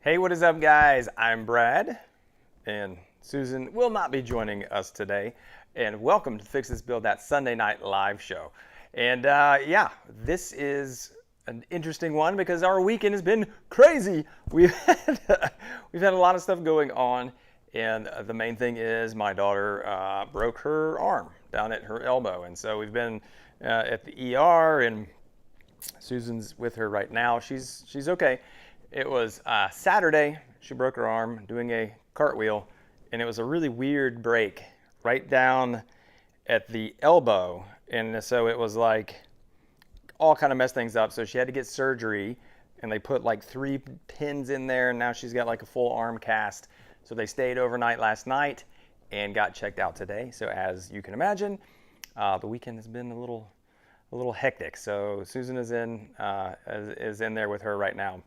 Hey, what is up, guys? I'm Brad, and Susan will not be joining us today. And welcome to Fix This Build That Sunday Night Live show. And yeah, this is an interesting one because our weekend has been crazy. We've had a lot of stuff going on, and the main thing is my daughter broke her arm down at her elbow, and so we've been at the ER, and Susan's with her right now. She's okay. It was Saturday. She broke her arm doing a cartwheel, and it was a really weird break right down at the elbow, and so it was like all kind of messed things up. So she had to get surgery, and they put like 3 pins in there, and now she's got like a full arm cast. So they stayed overnight last night and got checked out today. So as you can imagine, the weekend has been a little hectic. So Susan is in there with her right now.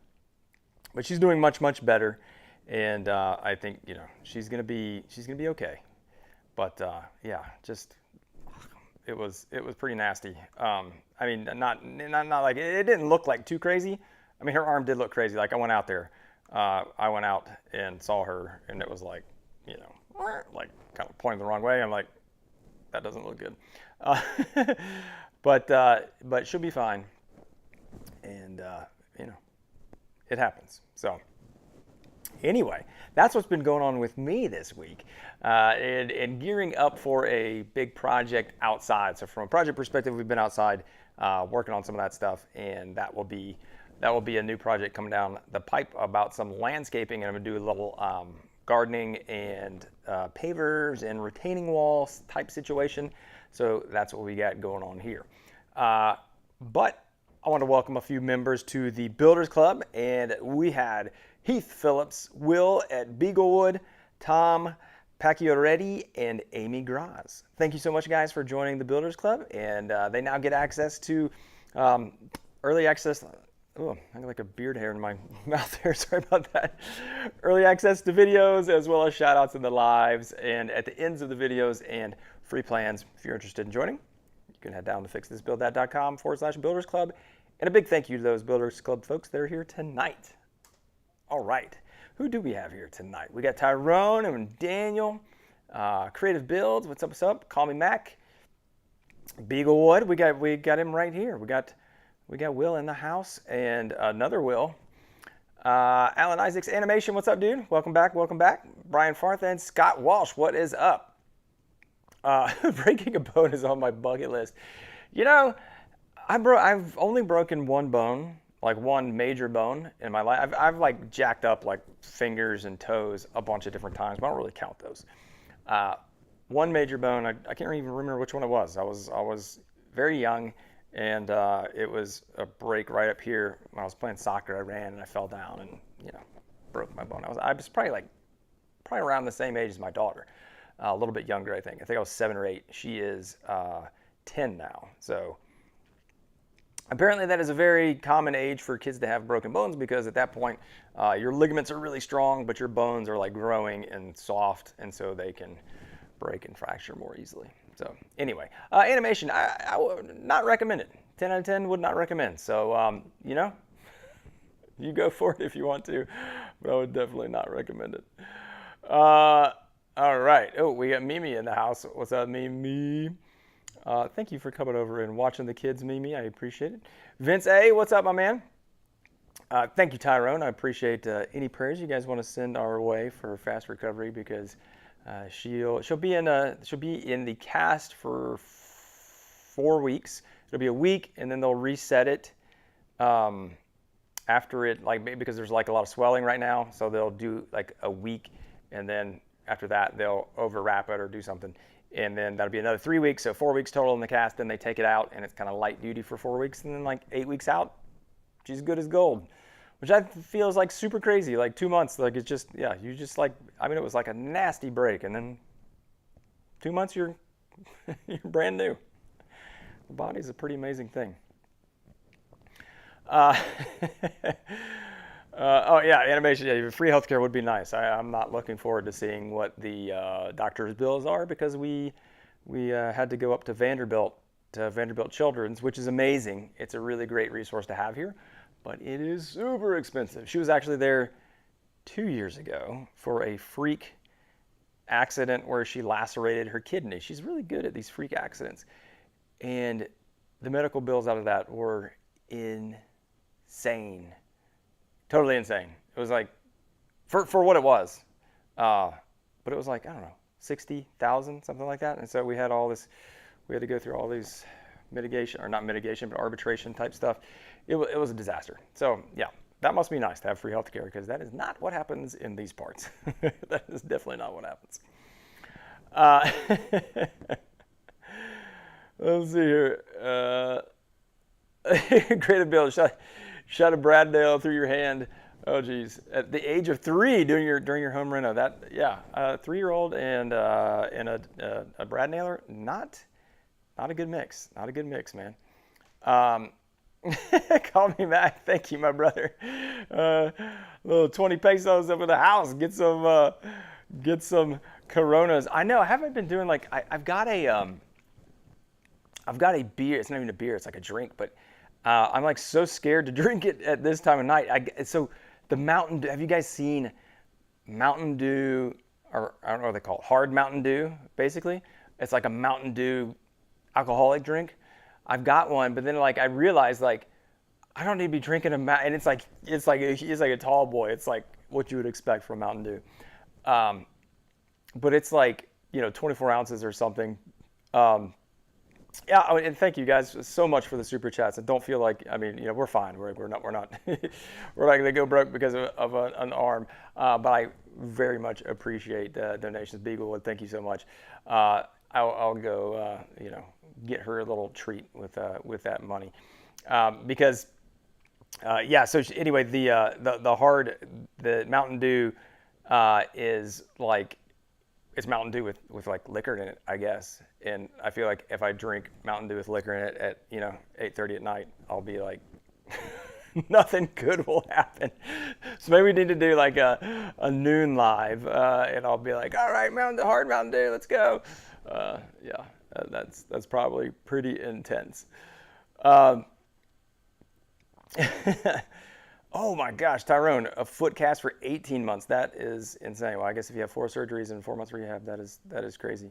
But she's doing much better, and I think she's gonna be okay. But yeah, just it was pretty nasty. I mean, not like it didn't look like too crazy. I mean, her arm did look crazy. Like I went out there, I went out and saw her, and it was like like kind of pointing the wrong way. I'm like, that doesn't look good. But she'll be fine, and it happens. So anyway, that's what's been going on with me this week, and gearing up for a big project outside. So from a project perspective, we've been outside working on some of that stuff, and that will be a new project coming down the pipe about some landscaping, and I'm gonna do a little gardening and pavers and retaining walls type situation. So that's what we got going on here. But I want to welcome a few members to the Builders Club, and we had Heath Phillips, Will at Beaglewood, Tom Paccioretti, and Amy Grahs. Thank you so much, guys, for joining the Builders Club, and they now get access to early access. Oh, I got like a beard hair in my mouth there. Sorry about that. Early access to videos, as well as shout outs in the lives, and at the ends of the videos, and free plans if you're interested in joining. You can head down to fixthisbuildthat.com/Builders Club. And a big thank you to those Builders Club folks that are here tonight. All right, who do we have here tonight? We got Tyrone and Daniel, Creative Builds. What's up? What's up? Call me Mac. Beaglewood. We got him right here. We got Will in the house, and another Will. Alan Isaacs Animation. What's up, dude? Welcome back. Welcome back. Brian Farth and Scott Walsh. What is up? Breaking a bone is on my bucket list. I've only broken one bone, like one major bone in my life. I've like jacked up like fingers and toes a bunch of different times, but I don't really count those. One major bone, I can't even remember which one it was. I was very young, and it was a break right up here. When I was playing soccer, I ran and I fell down and broke my bone. I was probably around the same age as my daughter. A little bit younger, I think. I was 7 or 8. She is 10 now. So apparently that is a very common age for kids to have broken bones, because at that point your ligaments are really strong, but your bones are like growing and soft, and so they can break and fracture more easily. So anyway, animation, I would not recommend it. 10 out of 10 would not recommend. So you go for it if you want to, but I would definitely not recommend it. All right. Oh, we got Mimi in the house. What's up, Mimi? Thank you for coming over and watching the kids, Mimi. I appreciate it. Vince A., what's up, my man? Thank you, Tyrone. I appreciate any prayers you guys want to send our way for fast recovery, because she'll be in the cast for 4 weeks. It'll be a week, and then they'll reset it after it, like because there's like a lot of swelling right now. So they'll do like a week, and then after that, they'll overwrap it or do something. And then that'll be another 3 weeks, so 4 weeks total in the cast. Then they take it out, and it's kind of light duty for 4 weeks. And then like 8 weeks out, she's good as gold, which I feel is like super crazy. Like 2 months, like it's just, you just like, I mean, it was like a nasty break. And then 2 months, you're brand new. The body's a pretty amazing thing. Oh yeah, animation. Yeah, free healthcare would be nice. I'm not looking forward to seeing what the doctor's bills are, because we had to go up to Vanderbilt Children's, which is amazing. It's a really great resource to have here, but it is super expensive. She was actually there 2 years ago for a freak accident where she lacerated her kidney. She's really good at these freak accidents. And the medical bills out of that were insane. Totally insane. It was like, for what it was. But it was like, I don't know, 60,000, something like that. And so we had to go through all these mitigation, or not mitigation, but arbitration type stuff. It was a disaster. So yeah, that must be nice to have free healthcare, because that is not what happens in these parts. That is definitely not what happens. Let's see here. Great ability. Shot a Braddale through your hand. Oh geez, at the age of 3 during your home reno. That, yeah, 3-year-old and a Brad nailer. Not a good mix. Not a good mix, man. Call me back. Thank you, my brother. Little 20 pesos over the house. Get some Coronas. I know. I haven't been doing like I've got a beer. It's not even a beer. It's like a drink, but I'm like so scared to drink it at this time of night. So the Mountain Dew. Have you guys seen Mountain Dew, or I don't know what they call it, hard Mountain Dew? Basically, it's like a Mountain Dew alcoholic drink. I've got one, but then like I realized like I don't need to be drinking and it's like a tall boy. It's like what you would expect from Mountain Dew, but it's like 24 ounces or something. Yeah, and thank you guys so much for the super chats. And don't feel like, we're fine. We're not we're not gonna go broke because of an arm. But I very much appreciate the donations. Beaglewood, thank you so much. I'll go get her a little treat with that money, because yeah. So anyway, the Mountain Dew is like, it's Mountain Dew with like liquor in it, I guess. And I feel like if I drink Mountain Dew with liquor in it at 8:30 at night, I'll be like, nothing good will happen. So maybe we need to do like a noon live, and I'll be like, all right, hard Mountain Dew, let's go. Yeah, that's probably pretty intense. Oh my gosh, Tyrone, a foot cast for 18 months. That is insane. Well, I guess if you have 4 surgeries and 4 months rehab, that is crazy.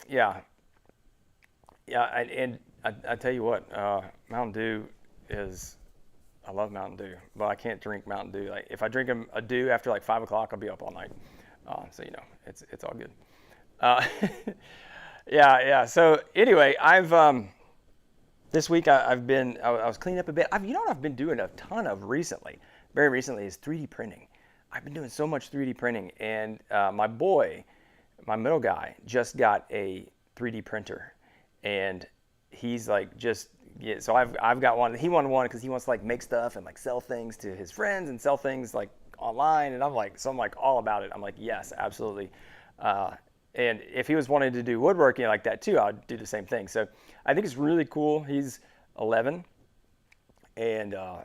Yeah. And I tell you what, Mountain Dew I love Mountain Dew, but I can't drink Mountain Dew. Like if I drink a Dew after like 5 o'clock, I'll be up all night. So it's all good. Yeah. So anyway, this week I was cleaning up a bit. What I've been doing a ton of very recently is 3D printing. I've been doing so much 3D printing, and my middle guy just got a 3D printer, and he's like so I've got one. He wanted one because he wants to like make stuff and like sell things to his friends and sell things like online, and I'm like all about it. I'm like, yes, absolutely. And if he was wanting to do woodworking like that too, I'd do the same thing. So I think it's really cool. He's 11, and I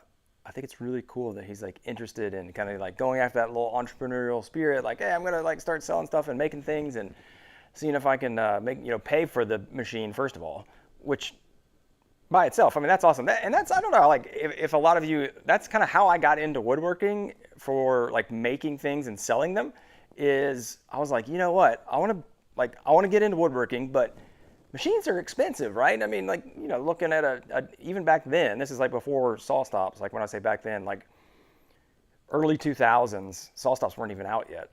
think it's really cool that he's like interested in kind of like going after that little entrepreneurial spirit. Like, hey, I'm gonna like start selling stuff and making things and seeing if I can pay for the machine first of all, which by itself, that's awesome. I don't know, like if a lot of you, that's kind of how I got into woodworking, for like making things and selling them. Is I was like, you know what, I want to get into woodworking, but machines are expensive, right? Looking at even back then, this is like before saw stops. Like when I say back then, like early 2000s, saw stops weren't even out yet.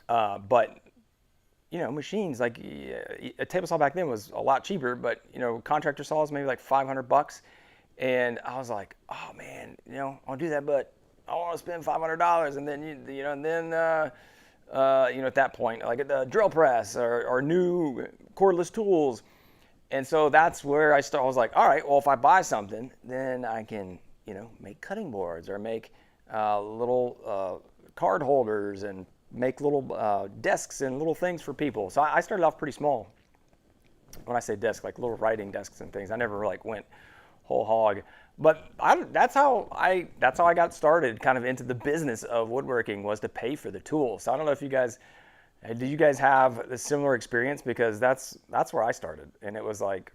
But machines, like a table saw back then was a lot cheaper, but contractor saws maybe like $500. And I was like, oh man, I'll do that, but I want to spend $500, and then at that point, like at the drill press or new cordless tools, and so that's where I was like, all right, well, if I buy something, then I can make cutting boards or make little card holders and make little desks and little things for people. So I started off pretty small. When I say desk, like little writing desks and things, I never like went whole hog. But that's how I got started, kind of into the business of woodworking, was to pay for the tools. So I don't know if you guys have a similar experience, because that's where I started, and it was like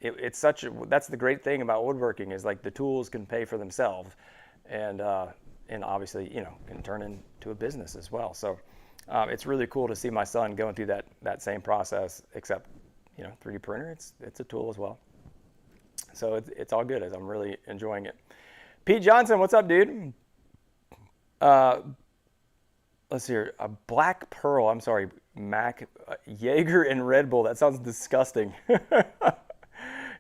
that's the great thing about woodworking, is like the tools can pay for themselves, and obviously, can turn into a business as well. So it's really cool to see my son going through that same process, except, 3D printer, it's a tool as well. So it's all good as I'm really enjoying it. Pete Johnson, what's up, dude? Let's see here. A Black Pearl, I'm sorry, Mac, Jaeger and Red Bull. That sounds disgusting.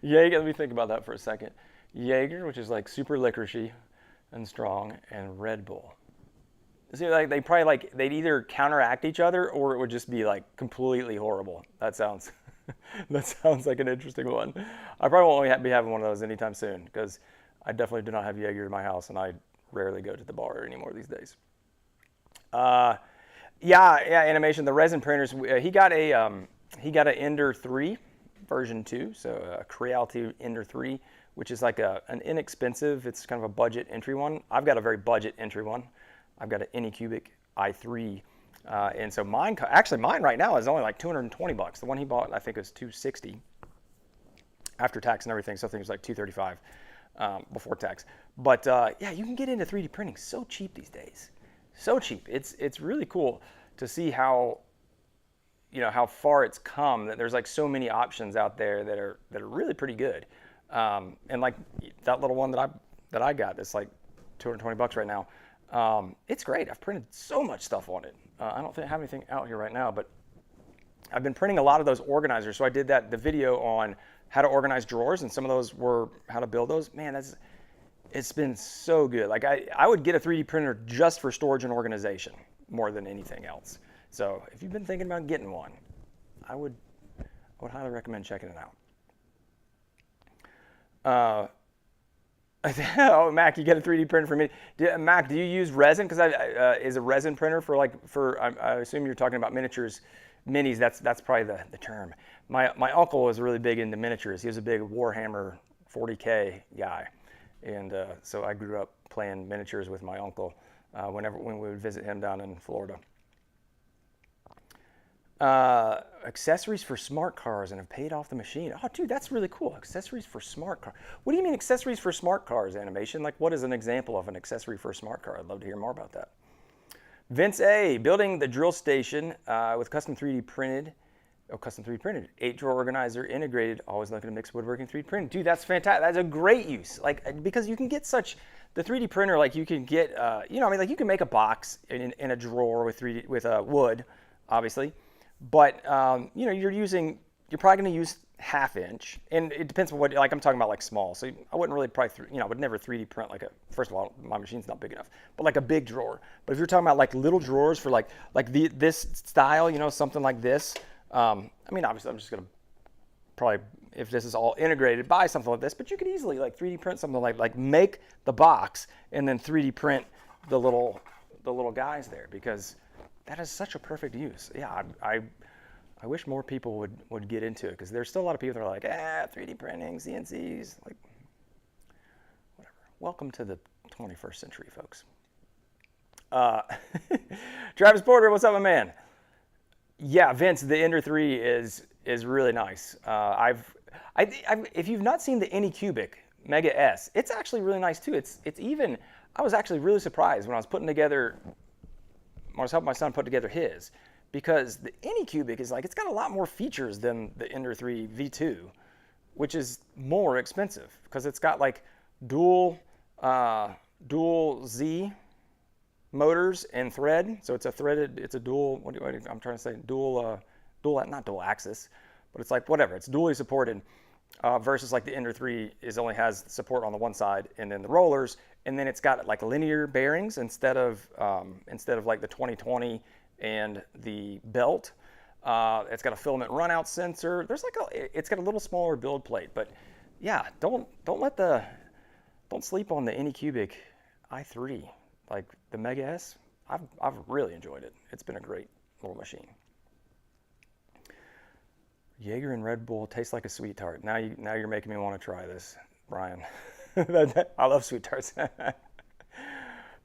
Jaeger, let me think about that for a second. Jaeger, which is like super licoricey and strong, and Red Bull. See, like they probably they'd either counteract each other or it would just be like completely horrible. That sounds like an interesting one. I probably won't be having one of those anytime soon because I definitely do not have Jaeger in my house, and I rarely go to the bar anymore these days. Yeah, animation. The resin printers. He got an Ender 3 version 2, so a Creality Ender 3, which is like an inexpensive. It's kind of a budget entry one. I've got a very budget entry one. I've got an Anycubic i3, and so mine right now is only like $220. The one he bought, I think, is $260 after tax and everything. So I think it was like $235 before tax. But yeah, you can get into 3D printing so cheap these days. So cheap. It's really cool to see how far it's come. That there's like so many options out there that are really pretty good. And like that little one that I got, that's like $220 right now. It's great. I've printed so much stuff on it. I don't have anything out here right now, but I've been printing a lot of those organizers. So I did the video on how to organize drawers, and some of those were how to build those. Man, it's been so good. Like I would get a 3D printer just for storage and organization more than anything else. So if you've been thinking about getting one, I would highly recommend checking it out. Oh, Mac, you get a 3D printer for me. Mac, do you use resin? Because is a resin printer I assume you're talking about miniatures, minis. That's probably the term. My uncle was really big into miniatures. He was a big Warhammer 40K guy, and so I grew up playing miniatures with my uncle when we would visit him down in Florida. Accessories for smart cars and have paid off the machine. Oh, dude, that's really cool. Accessories for smart car. What do you mean accessories for smart cars, animation? Like, what is an example of an accessory for a smart car? I'd love to hear more about that. Vince A, building the drill station with custom 3D printed. 8-drawer organizer integrated. Always looking to mix woodworking 3D printing. Dude, that's fantastic. That's a great use. Like, because you can get the 3D printer. Like, you can get, like you can make a box in a drawer with wood, obviously. But you're probably going to use 1/2 inch, and it depends on what. Like I'm talking about like small, so I wouldn't really I would never 3D print first of all, my machine's not big enough, but like a big drawer. But if you're talking about like little drawers for this style, something like this. Obviously I'm just going to probably, if this is all integrated, buy something like this. But you could easily like 3D print something like make the box and then 3D print the little guys there, because that is such a perfect use. Yeah, I wish more people would get into it, because there's still a lot of people that are like, 3D printing, CNCs, like, whatever. Welcome to the 21st century, folks. Travis Porter, what's up, my man? Yeah, Vince, the Ender 3 is really nice. If you've not seen the Anycubic Mega S, it's actually really nice too. It's even. I was actually really surprised when I was helping my son put together his, because the Anycubic is it's got a lot more features than the Ender 3 V2, which is more expensive because it's got like dual Z motors and thread. So it's a dual, I'm trying to say, not dual axis, but it's like whatever, it's dually supported, versus like the Ender 3 only has support on the one side, and then the rollers, and then it's got like linear bearings instead of like the 2020 and the belt. It's got a filament runout sensor. It's got a little smaller build plate, but yeah, don't sleep on the Anycubic i3, like the Mega S. I've really enjoyed it. It's been a great little machine. Jaeger and Red Bull taste like a sweet tart. Now you're making me want to try this, Brian. I love sweet tarts.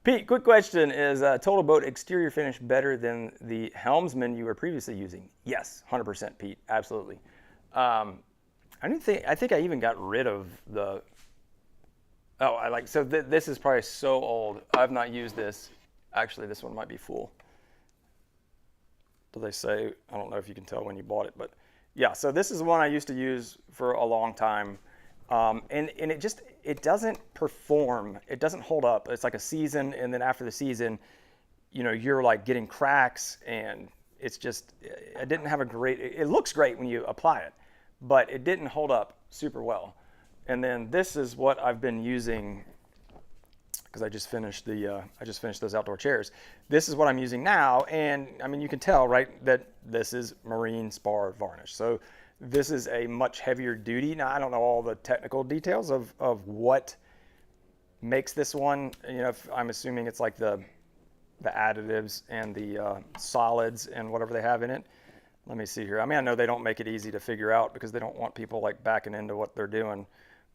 Pete, quick question: is Total Boat exterior finish better than the Helmsman you were previously using? Yes, 100%, Pete. Absolutely. I think I even got rid of the Oh, so this is probably so old. I've not used this. Actually, this one might be full. Do they say? I don't know if you can tell when you bought it, but yeah. So this is one I used to use for a long time, and it doesn't perform. It doesn't hold up. It's like a season, and then after the season, you're like getting cracks, and it's just it didn't have a great. It looks great when you apply it, but it didn't hold up super well. And then this is what I've been using, because I just finished those outdoor chairs. This is what I'm using now, and I mean you can tell, right, that this is marine spar varnish. So this is a much heavier duty. Now I don't know all the technical details of what makes this one. I'm assuming it's like the additives and the solids and whatever they have in it. Let me see here. I mean, I know they don't make it easy to figure out because they don't want people like backing into what they're doing.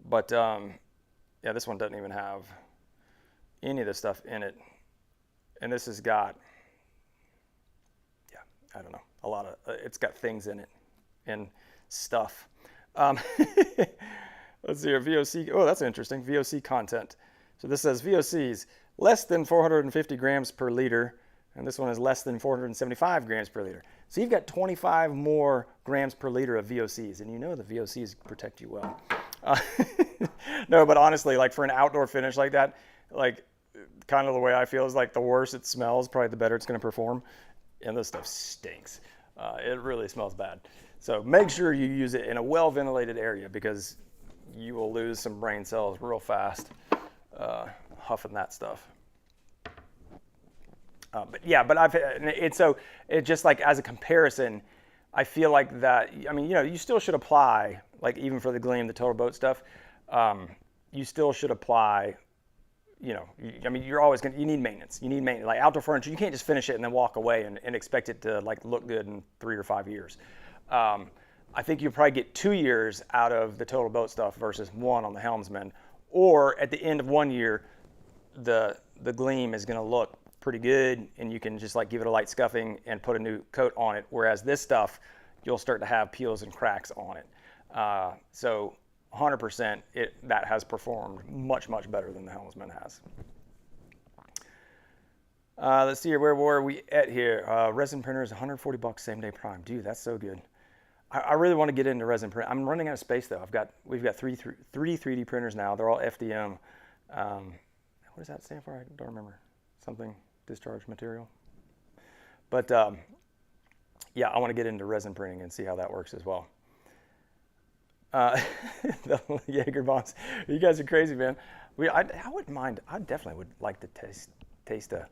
But yeah, this one doesn't even have any of the stuff in it. And this has got, yeah, I don't know, a lot of, it's got things in it and stuff. Let's see here, VOC, oh, that's interesting, VOC content. So this says VOCs, less than 450 grams per liter, and this one is less than 475 grams per liter. So you've got 25 more grams per liter of VOCs, and the VOCs protect you well. No, but honestly, like for an outdoor finish like that, like kind of the way I feel is like the worse it smells, probably the better it's going to perform. And this stuff stinks. It really smells bad. So make sure you use it in a well-ventilated area because you will lose some brain cells real fast huffing that stuff. It just like as a comparison, I feel like that, I mean, you still should apply, like even for the Gleam, the Total Boat stuff, you still should apply, I mean, you need maintenance. You need maintenance. Like outdoor furniture, you can't just finish it and then walk away and expect it to like look good in 3 or 5 years. I think you'll probably get 2 years out of the Total Boat stuff versus 1 on the Helmsman. Or at the end of 1 year, the Gleam is going to look pretty good and you can just like give it a light scuffing and put a new coat on it. Whereas this stuff, you'll start to have peels and cracks on it. So 100% that has performed much, much better than the Helmsman has. Let's see here, where were we at here? Resin printer is $140 same day prime. Dude, that's so good. I really want to get into resin print. I'm running out of space though. We've got three 3D printers now. They're all FDM. What does that stand for? I don't remember. Something discharge material. But yeah, I want to get into resin printing and see how that works as well. The Jaeger bombs. You guys are crazy, man. I wouldn't mind. I definitely would like to taste a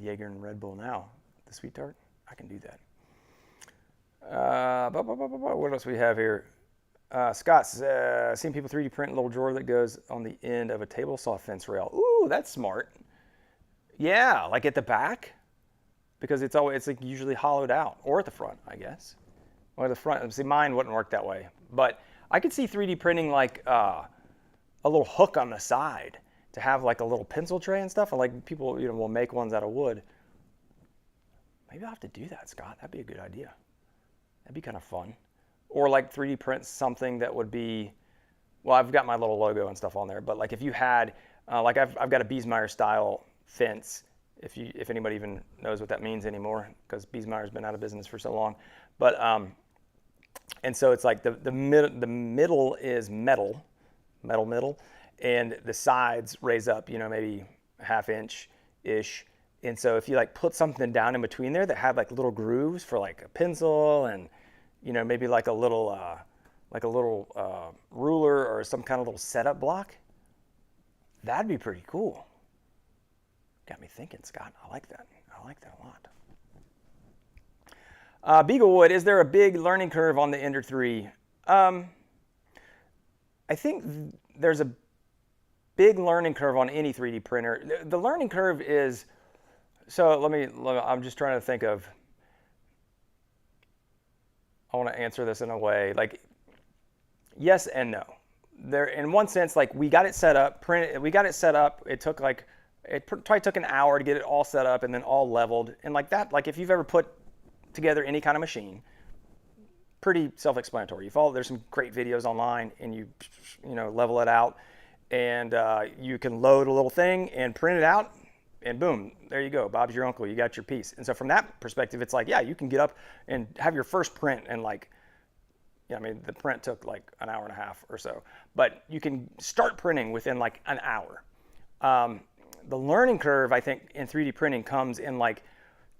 Jaeger and Red Bull now. The sweet tart. I can do that. What else we have here? Scott's seen people 3D print a little drawer that goes on the end of a table saw fence rail. Ooh, that's smart. Yeah, like at the back, because it's like usually hollowed out, or at the front, I guess. Or the front. See, mine wouldn't work that way, but I could see 3D printing like a little hook on the side to have like a little pencil tray and stuff. And like people, will make ones out of wood. Maybe I'll have to do that, Scott. That'd be a good idea. That'd be kind of fun. Or like 3D print something that would be, well, I've got my little logo and stuff on there, but like if you had, like I've got a Biesmeyer style fence, if anybody even knows what that means anymore, because Biesmeyer's been out of business for so long. But and so it's like the middle is metal, and the sides raise up, maybe ½ inch-ish. And so if you like put something down in between there that had like little grooves for like a pencil and maybe like a little ruler or some kind of little setup block, that'd be pretty cool. Got me thinking, Scott. I like that a lot. Beaglewood, is there a big learning curve on the Ender 3? I think there's a big learning curve on any 3D printer. The learning curve is, so I'm just trying to think of, I want to answer this in a way, like yes and no. There, in one sense, like we got it set up, it probably took an hour to get it all set up and then all leveled. And like that, like if you've ever put together any kind of machine, pretty self-explanatory. There's some great videos online and you level it out and you can load a little thing and print it out, and boom, there you go. Bob's your uncle. You got your piece. And so from that perspective, it's like, yeah, you can get up and have your first print and like, yeah, I mean, the print took like an hour and a half or so, but you can start printing within like an hour. The learning curve, I think, in 3D printing comes in like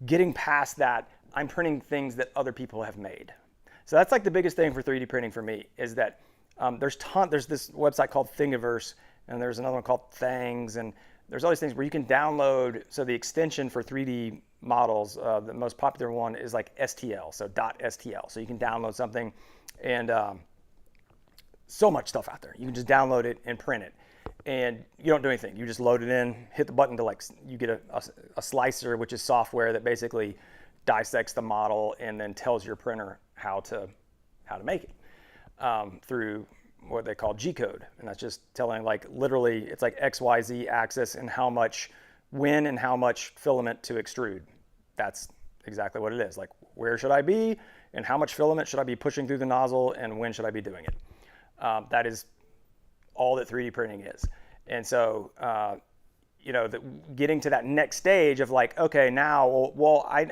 getting past that. I'm printing things that other people have made. So that's like the biggest thing for 3D printing for me is that there's this website called Thingiverse, and there's another one called Thangs, and there's all these things where you can download. So the extension for 3D models, the most popular one is like STL, so .stl. So you can download something, and so much stuff out there. You can just download it and print it, and you don't do anything. You just load it in, hit the button to like, you get a slicer, which is software that basically dissects the model and then tells your printer how to make it through what they call G-code. And that's just telling, like, literally it's like XYZ axis and how much, when and how much filament to extrude. That's exactly what it is. Like, where should I be and how much filament should I be pushing through the nozzle and when should I be doing it? That is all that 3D printing is. And so, getting to that next stage of like, okay, now,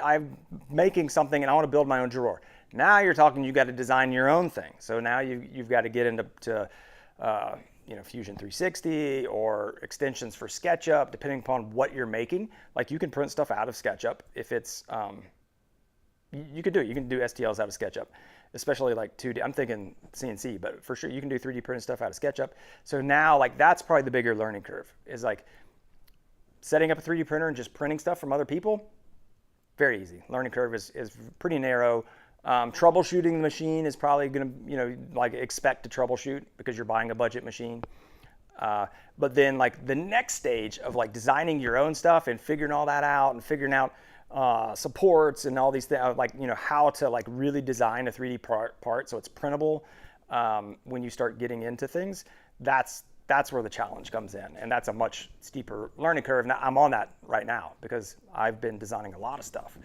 I'm making something and I want to build my own drawer. Now you're talking, you got to design your own thing. So now you've got to get into Fusion 360 or extensions for SketchUp, depending upon what you're making. Like, you can print stuff out of SketchUp if it's, you could do it. You can do STLs out of SketchUp, especially like 2D. I'm thinking CNC, but for sure you can do 3D printed stuff out of SketchUp. So now, like, that's probably the bigger learning curve, is like setting up a 3D printer and just printing stuff from other people. Very easy. Learning curve is pretty narrow. Troubleshooting the machine is probably going to, expect to troubleshoot because you're buying a budget machine. But then, like, the next stage of like designing your own stuff and figuring all that out and figuring out supports and all these things, like, how to like really design a 3D part so it's printable. When you start getting into things, that's where the challenge comes in, and that's a much steeper learning curve. Now, I'm on that right now because I've been designing a lot of stuff.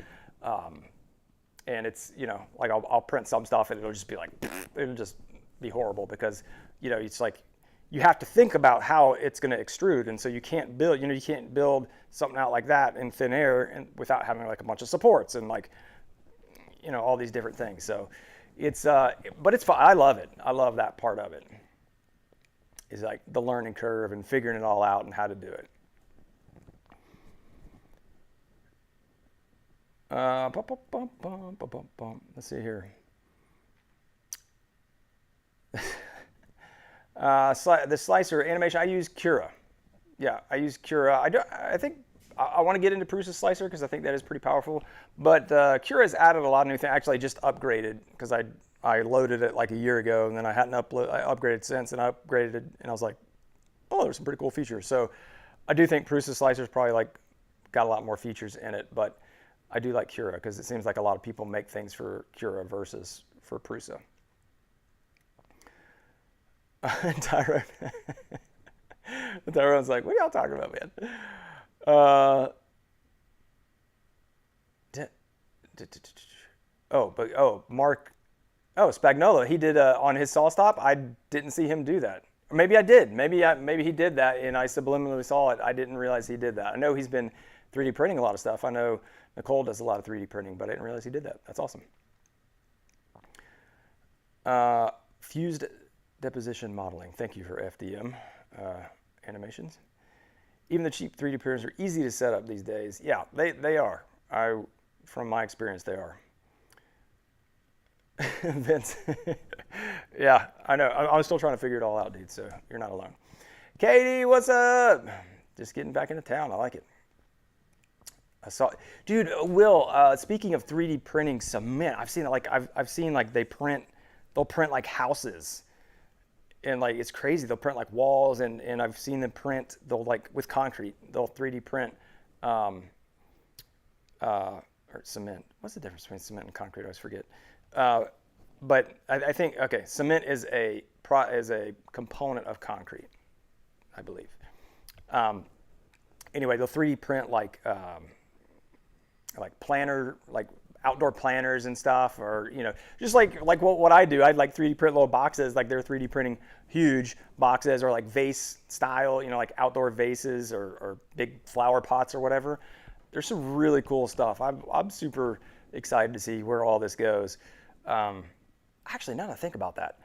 And it's, like, I'll print some stuff and it'll just be like, it'll just be horrible because, it's like, you have to think about how it's going to extrude. And so you can't build something out like that in thin air and without having like a bunch of supports and like, all these different things. So it's, but it's fun. I love it. I love that part of it. Is like the learning curve and figuring it all out and how to do it. Let's see here. The slicer animation, I use Cura. Yeah, I use Cura. I think I want to get into Prusa's slicer because I think that is pretty powerful. But Cura has added a lot of new things. Actually, I just upgraded because I loaded it like a year ago, and then I hadn't upgraded since, and I upgraded it, and I was like, oh, there's some pretty cool features. So I do think Prusa's slicer's probably like got a lot more features in it, but I do like Cura because it seems like a lot of people make things for Cura versus for Prusa. Tyrone's like, what are y'all talking about, man? Mark. Oh, Spagnuolo. He did on his saw stop. I didn't see him do that. Or maybe I did. Maybe he did that, and I subliminally saw it. I didn't realize he did that. I know he's been 3D printing a lot of stuff. I know Nicole does a lot of 3D printing, but I didn't realize he did that. That's awesome. Fused deposition modeling. Thank you for FDM animations. Even the cheap 3D printers are easy to set up these days. Yeah, they are. From my experience, they are. Vince. Yeah, I know. I'm still trying to figure it all out, dude, so you're not alone. Katie, what's up? Just getting back into town. I like it. Dude, Will, speaking of 3D printing cement, I've seen it, like, I've seen, like, they'll print like houses, and like, it's crazy. They'll print like walls, and I've seen them print, like with concrete, they'll 3D print or cement. What's the difference between cement and concrete? I always forget. But I think, okay, cement is a component of concrete, I believe. Anyway, they'll 3D print like planter, like outdoor planners and stuff, or just like what I do. I'd like 3D print little boxes, like they're 3D printing huge boxes, or like vase style, like outdoor vases or big flower pots or whatever. There's some really cool stuff. I'm super excited to see where all this goes. Actually, now that I think about that,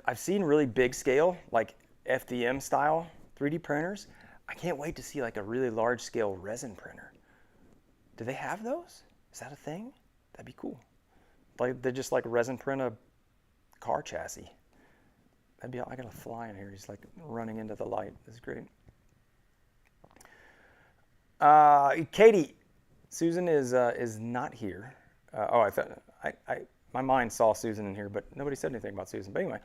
I've seen really big scale, like FDM style 3D printers. I can't wait to see like a really large scale resin printer. Do they have those? Is that a thing? That'd be cool. Like they just like resin print a car chassis. I got a fly in here. He's like running into the light. This is great. Katie, Susan is not here. I thought my mind saw Susan in here, but nobody said anything about Susan. But anyway,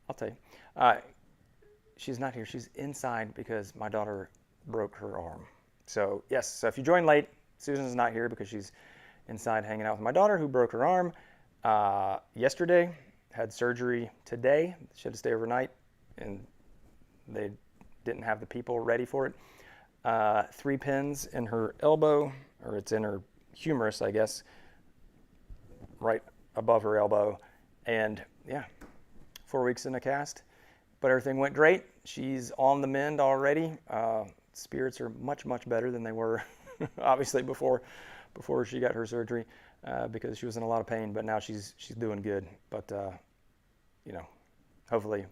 I'll tell you. She's not here. She's inside because my daughter broke her arm. So yes, so if you join late, Susan's not here because she's inside hanging out with my daughter who broke her arm yesterday, had surgery today. She had to stay overnight, and they didn't have the people ready for it. 3 pins in her elbow, or it's in her humerus, I guess, right above her elbow. And yeah, 4 weeks in a cast. But everything went great. She's on the mend already. Spirits are much, much better than they were, obviously, before she got her surgery, because she was in a lot of pain. But now she's doing good. But hopefully,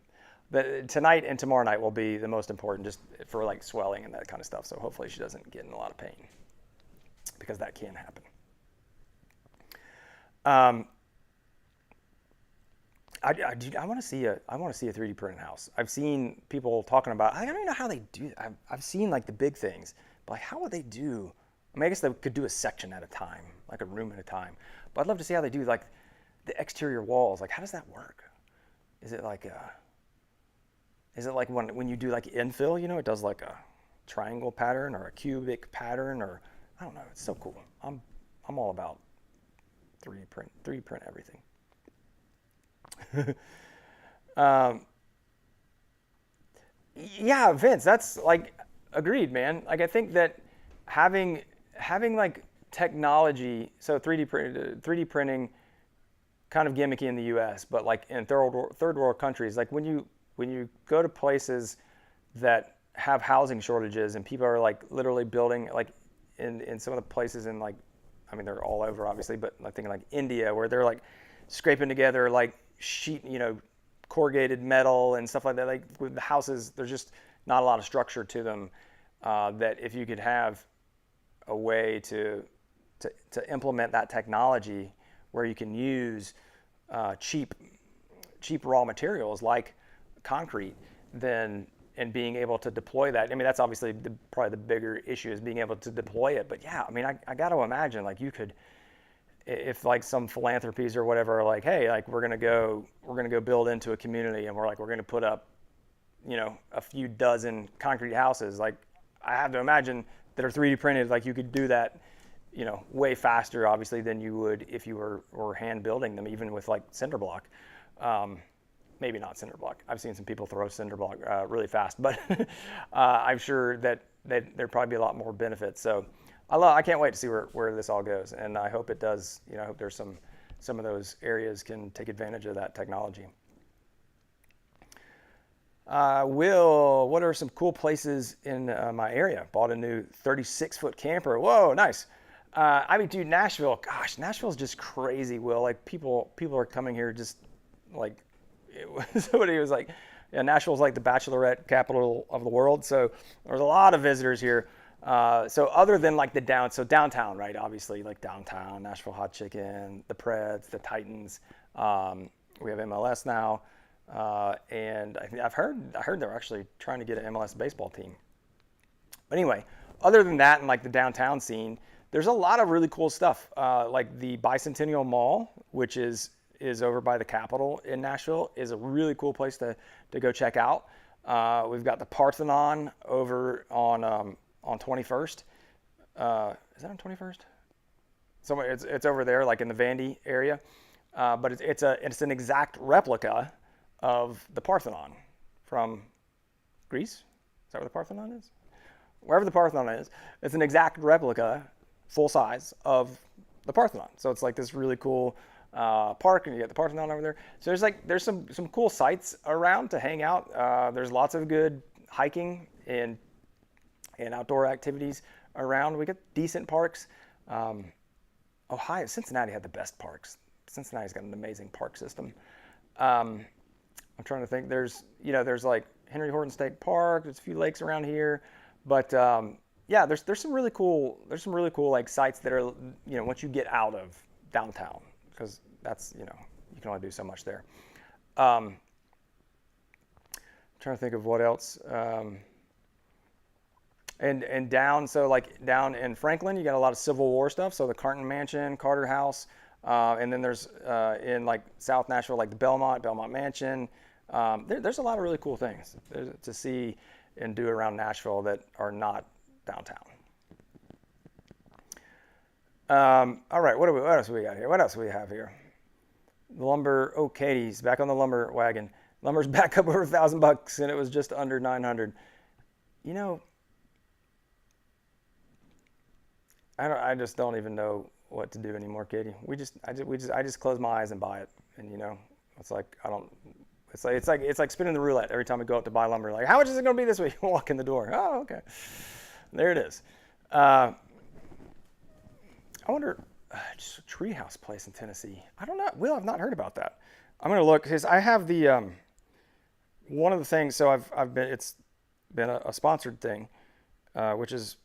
tonight and tomorrow night will be the most important, just for like swelling and that kind of stuff. So hopefully she doesn't get in a lot of pain, because that can happen. I want to see a 3D printed house. I've seen people talking about. I don't even know how they do. I've seen like the big things, but like how would they do? I mean, I guess they could do a section at a time, like a room at a time. But I'd love to see how they do like the exterior walls. Like, how does that work? Is it like when you do like infill? It does like a triangle pattern or a cubic pattern, or I don't know. It's so cool. I'm all about 3D print everything. Yeah, Vince, that's like agreed, man. Like I think that having like technology, so 3D printing, kind of gimmicky in the U.S., but like in third world countries, like when you go to places that have housing shortages and people are like literally building, like in some of the places in like, I mean they're all over obviously, but I'm thinking like India, where they're like scraping together like sheet, corrugated metal and stuff like that. Like with the houses, there's just not a lot of structure to them. That if you could have a way to implement that technology where you can use cheap raw materials like concrete, then and being able to deploy that. I mean, that's obviously probably the bigger issue, is being able to deploy it. But yeah, I mean, I got to imagine like you could, if like some philanthropies or whatever are like, hey, like we're gonna go build into a community, and we're gonna put up, a few dozen concrete houses. Like I have to imagine that are 3D printed. Like you could do that, way faster, obviously, than you would if you were hand building them, even with like cinder block. Maybe not cinder block. I've seen some people throw cinder block really fast, but I'm sure that there'd probably be a lot more benefits. So I can't wait to see where this all goes, and I hope it does. I hope there's some of those areas can take advantage of that technology. Will, what are some cool places in my area? Bought a new 36-foot camper. Whoa, nice. I mean, dude, Nashville. Gosh, Nashville's just crazy. Will, like people are coming here just like somebody was like, yeah, Nashville's like the bachelorette capital of the world. So there's a lot of visitors here. So other than like downtown, right? Obviously, like downtown, Nashville hot chicken, the Preds, the Titans. We have MLS now, and I heard they're actually trying to get an MLS baseball team. But anyway, other than that, and like the downtown scene, there's a lot of really cool stuff. Like the Bicentennial Mall, which is over by the Capitol in Nashville, is a really cool place to go check out. We've got the Parthenon over on 21st. Is that on 21st? Somewhere it's over there, like in the Vandy area. But it's an exact replica of the Parthenon from Greece. Is that where the Parthenon is? Wherever the Parthenon is, it's an exact replica, full size, of the Parthenon. So it's like this really cool park, and you got the Parthenon over there. So there's some cool sites around to hang out. There's lots of good hiking and outdoor activities around. We got decent parks. Cincinnati had the best parks. Cincinnati's got an amazing park system. I'm trying to think. There's like Henry Horton State Park. There's a few lakes around here, but there's some really cool like sites that are once you get out of downtown, because that's you can only do so much there. I'm trying to think of what else. And down in Franklin, you got a lot of Civil War stuff. So the Carton Mansion, Carter House, and then there's in like South Nashville, like the Belmont Mansion. There's a lot of really cool things to see and do around Nashville that are not downtown. All right, what else do we got here? What else do we have here? The lumber. Oh, Katie's back on the lumber wagon. Lumber's back up over $1,000, and it was just under 900. I just don't even know what to do anymore, Katie. I just close my eyes and buy it, and it's like I don't. It's like spinning the roulette every time we go out to buy lumber. Like, how much is it going to be this week? Walk in the door. Oh, okay. There it is. I wonder, just a treehouse place in Tennessee. I don't know. Will, I've not heard about that. I'm going to look because I have the one of the things. So it's been a sponsored thing, which has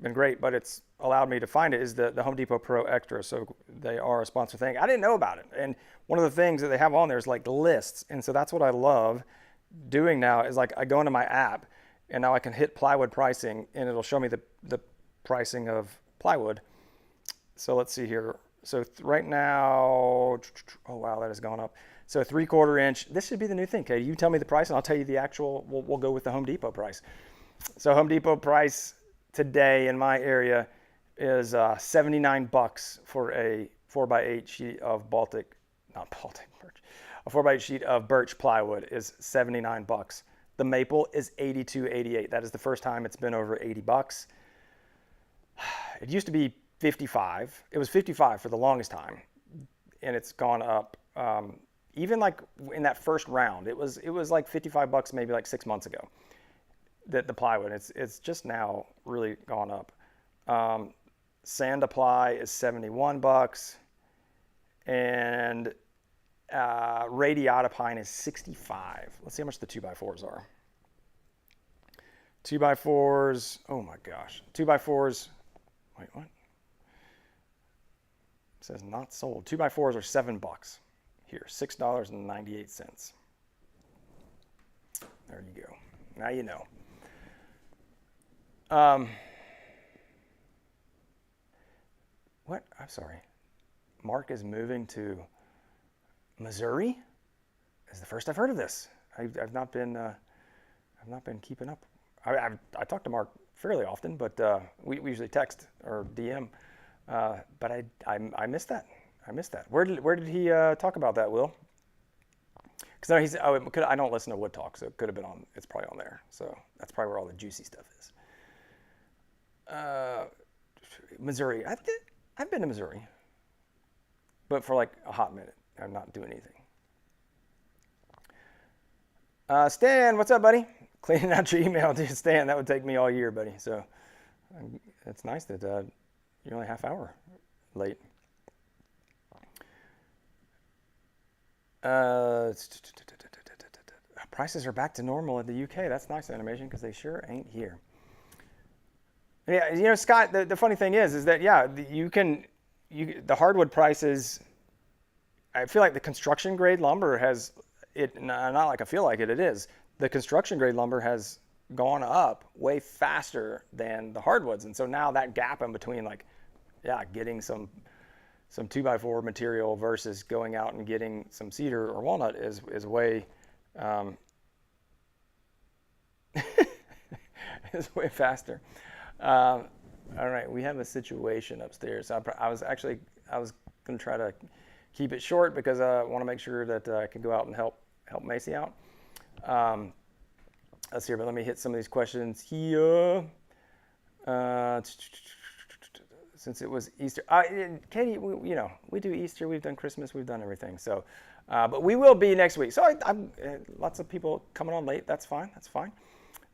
been great, but it's allowed me to find it is the Home Depot Pro Extra. So they are a sponsored thing. I didn't know about it. And one of the things that they have on there is like lists. And so that's what I love doing now is like I go into my app and now I can hit plywood pricing and it'll show me the pricing of plywood. So let's see here. So right now, oh wow, that has gone up. So 3/4 inch, this should be the new thing, Katie. You tell me the price and I'll tell you the actual, we'll go with the Home Depot price. So Home Depot price today in my area is $79 for a 4x8 sheet of birch. A 4x8 sheet of birch plywood is $79. The maple is $82.88. That is the first time it's been over $80. It used to be $55. It was $55 for the longest time, and it's gone up. Even like in that first round, it was like $55 maybe like 6 months ago. The plywood, it's just now really gone up. Sand apply is $71, and radiata pine is $65. Let's see how much the 2x4s are. 2x4s, oh my gosh, 2x4s. Wait, what? It says not sold. 2x4s are $7 here, $6.98. There you go. Now you know. What? I'm sorry. Mark is moving to Missouri? That's the first I've heard of this. I've not been keeping up. I talk to Mark fairly often, but we usually text or DM. But I missed that. I missed that. Where did he talk about that, Will? Because I don't listen to Wood Talk, so it could have been on. It's probably on there. So that's probably where all the juicy stuff is. Missouri. I've been to Missouri, but for like a hot minute. I'm not doing anything. Stan, what's up, buddy? Cleaning out your email, dude. Stan, that would take me all year, buddy. So it's nice that you're only a half hour late. Prices are back to normal at the UK. That's nice animation because they sure ain't here. Yeah, Scott, the funny thing is that, yeah, the hardwood prices, I feel like the construction grade lumber has, not like I feel like it is. The construction grade lumber has gone up way faster than the hardwoods. And so now that gap in between, like, yeah, getting some 2x4 material versus going out and getting some cedar or walnut is way, is way faster. All right, we have a situation upstairs. I was going to try to keep it short because I want to make sure that I can go out and help Macy out. Let's see, but let me hit some of these questions here. Let's since it was Easter. Katie, we do Easter, we've done Christmas, we've done everything. So, but we will be next week. So I'm lots of people coming on late. That's fine.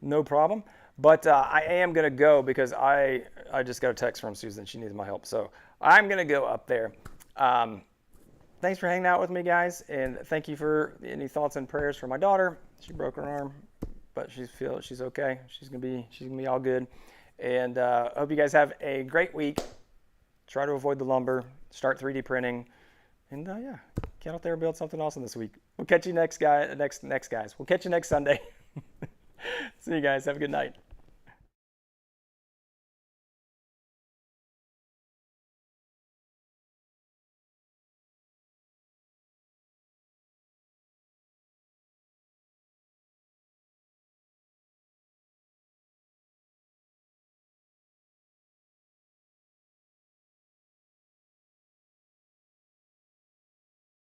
No problem. But I am going to go because I just got a text from Susan. She needs my help. So I'm going to go up there. Thanks for hanging out with me, guys. And thank you for any thoughts and prayers for my daughter. She broke her arm, but she's okay. She's going to be all good. And hope you guys have a great week. Try to avoid the lumber. Start 3D printing. And get out there and build something awesome this week. We'll catch you next guys. We'll catch you next Sunday. See you guys. Have a good night.